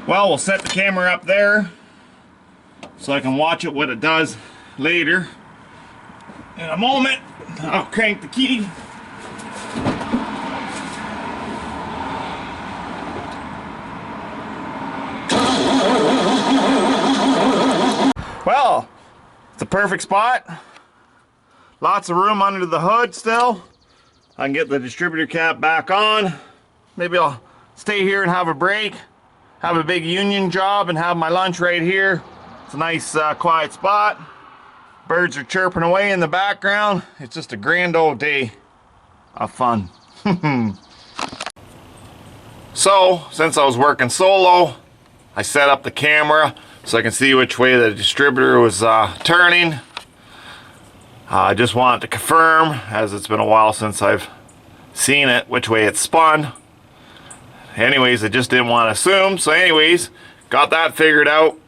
Well, we'll set the camera up there so I can watch it what it does later. In a moment, I'll crank the key. Well, it's a perfect spot. Lots of room under the hood still. I can get the distributor cap back on. Maybe I'll stay here and have a break, have a big union job, and have my lunch right here. It's a nice quiet spot. Birds are chirping away in the background. It's just a grand old day of fun. So, since I was working solo, I set up the camera so I can see which way the distributor was turning. I just wanted to confirm, as it's been a while since I've seen it, which way it spun. Anyways, I just didn't want to assume. So anyways, got that figured out.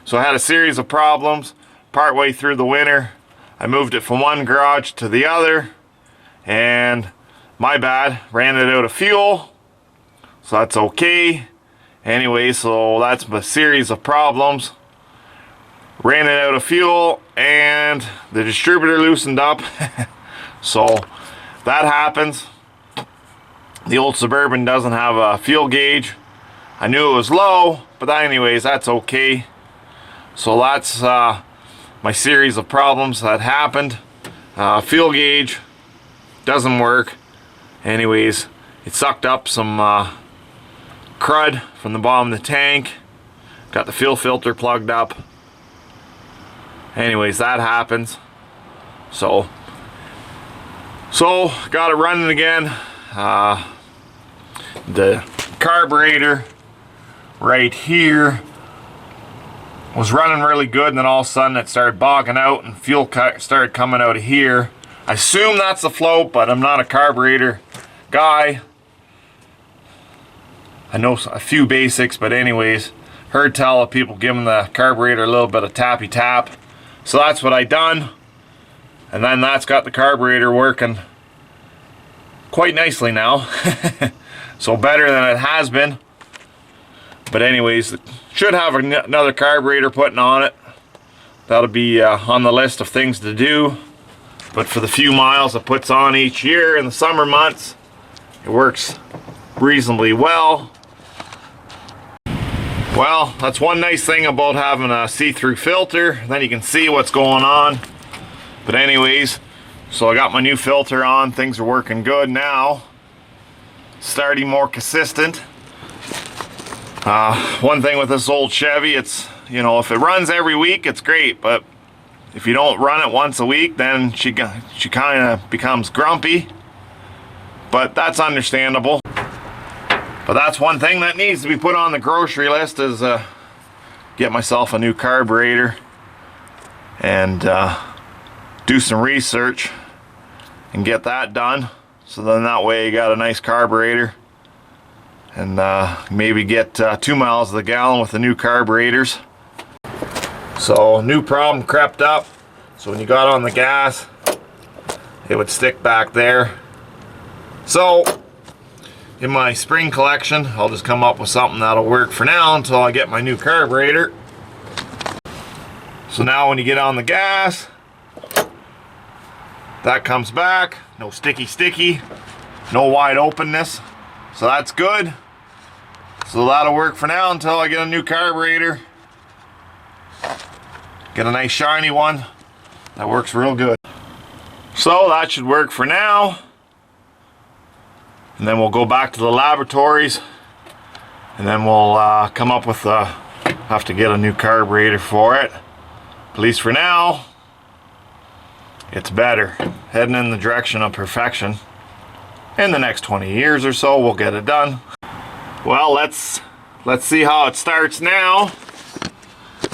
So I had a series of problems partway through the winter. I moved it from one garage to the other, and my bad, ran it out of fuel. So that's okay. Anyway, so that's a series of problems. Ran it out of fuel and the distributor loosened up. So that happens. The old Suburban doesn't have a fuel gauge. I knew it was low, but anyways, that's okay. So that's my series of problems that happened. Fuel gauge doesn't work. Anyways, it sucked up some crud from the bottom of the tank. Got the fuel filter plugged up. Anyways, that happens. So got it running again. The carburetor right here was running really good, and then all of a sudden it started bogging out and fuel started coming out of here. I assume that's the float, but I'm not a carburetor guy. I know a few basics, but anyways, heard tell of people giving the carburetor a little bit of tappy tap. So that's what I done, and then that's got the carburetor working quite nicely now. So better than it has been. But anyways, should have another carburetor putting on it. That'll be on the list of things to do. But for the few miles it puts on each year in the summer months, it works reasonably well. Well, that's one nice thing about having a see-through filter. Then you can see what's going on. But anyways, so I got my new filter on. Things are working good now. Starting more consistent. One thing with this old Chevy, it's, you know, if it runs every week, it's great. But if you don't run it once a week, then she kind of becomes grumpy. But that's understandable. But that's one thing that needs to be put on the grocery list is get myself a new carburetor and do some research and get that done. So then that way you got a nice carburetor, and maybe get 2 miles to the gallon with the new carburetors. So new problem crept up. So when you got on the gas, it would stick back there. So in my spring collection, I'll just come up with something that'll work for now until I get my new carburetor. So now when you get on the gas, that comes back, no sticky, no wide openness, so that's good. So that'll work for now until I get a new carburetor. Get a nice shiny one that works real good. So that should work for now. And then we'll go back to the laboratories, and then we'll come up with have to get a new carburetor for it. At least for now, it's better. Heading in the direction of perfection. In the next 20 years or so, we'll get it done. Well, let's see how it starts now.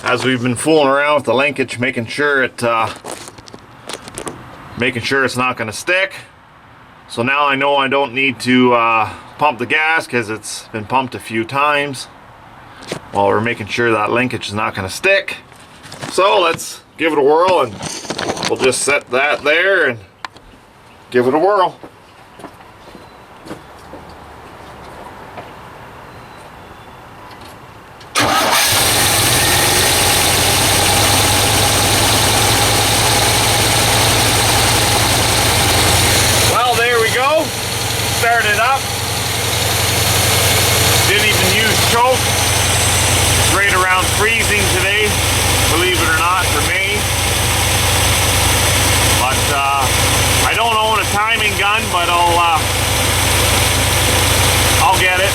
As we've been fooling around with the linkage, making sure it's not going to stick. So now I know I don't need to pump the gas because it's been pumped a few times while we're making sure that linkage is not going to stick. So let's give it a whirl, and we'll just set that there and give it a whirl. choke. It's right around freezing today, believe it or not, for May. But I don't own a timing gun, but I'll get it.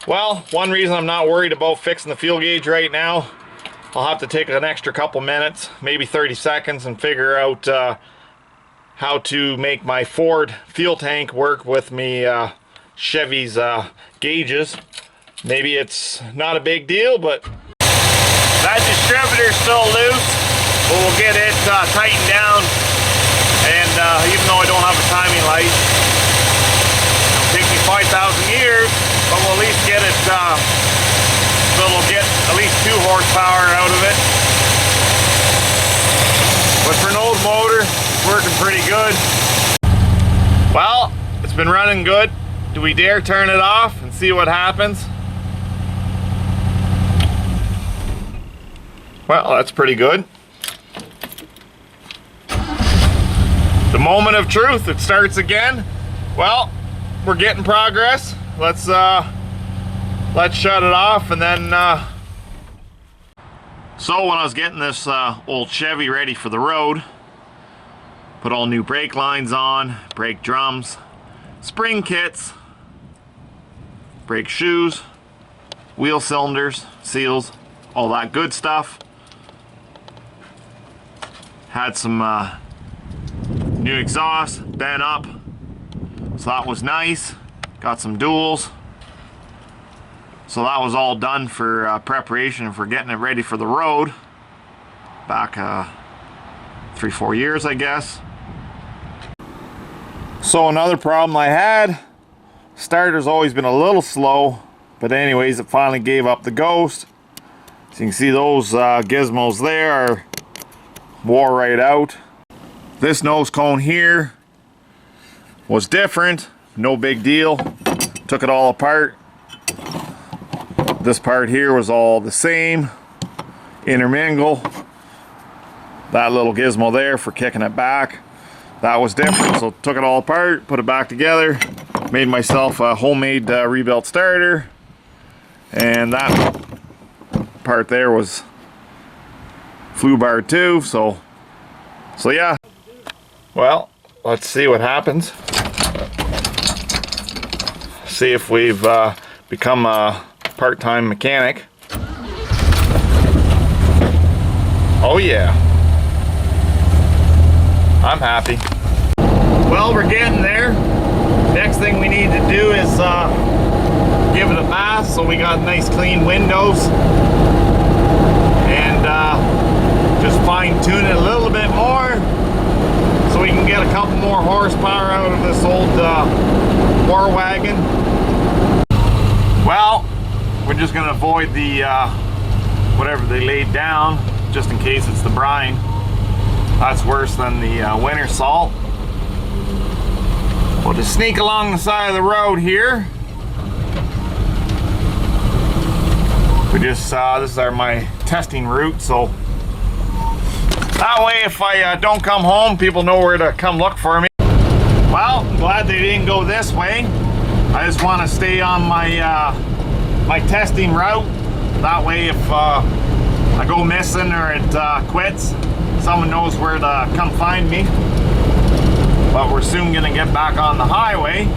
Well, one reason I'm not worried about fixing the fuel gauge right now, I'll have to take an extra couple minutes, maybe 30 seconds, and figure out how to make my Ford fuel tank work with me Chevy's gauges. Maybe it's not a big deal, but that distributor's still loose, but we'll get it tightened down. And even though I don't have a timing light, it'll take me 5,000 years, but we'll at least get it so it'll get at least 2 horsepower out of it. But for an old motor, it's working pretty good. Well, it's been running good. Do we dare turn it off and see what happens? Well, that's pretty good. The moment of truth, it starts again. Well, we're getting progress. Let's shut it off, and then so when I was getting this old Chevy ready for the road, put all new brake lines on, brake drums, spring kits, brake shoes, wheel cylinders, seals, all that good stuff. Had some new exhaust bent up, so that was nice. Got some duals. So that was all done for preparation for getting it ready for the road. Back 3-4 years, I guess. So another problem I had, starter's always been a little slow, but anyways, it finally gave up the ghost. So you can see those gizmos there are wore right out. This nose cone here was different, no big deal. Took it all apart. This part here was all the same, intermingle. That little gizmo there for kicking it back, that was different, so took it all apart, put it back together, made myself a homemade rebuilt starter, and that part there was flue bar too, so yeah. Well, let's see what happens. See if we've become a part-time mechanic. Oh yeah, I'm happy. Well, we're getting there. Next thing we need to do is give it a bath, so we got nice clean windows, and just fine-tune it a little bit more so we can get a couple more horsepower out of this old war wagon. Well, we're just going to avoid the whatever they laid down, just in case it's the brine. That's worse than the winter salt. We'll just sneak along the side of the road here. We just this is my testing route, so that way if I don't come home, people know where to come look for me. Well, I'm glad they didn't go this way. I just want to stay on my my testing route. That way if I go missing or it quits, someone knows where to come find me. But we're soon gonna get back on the highway.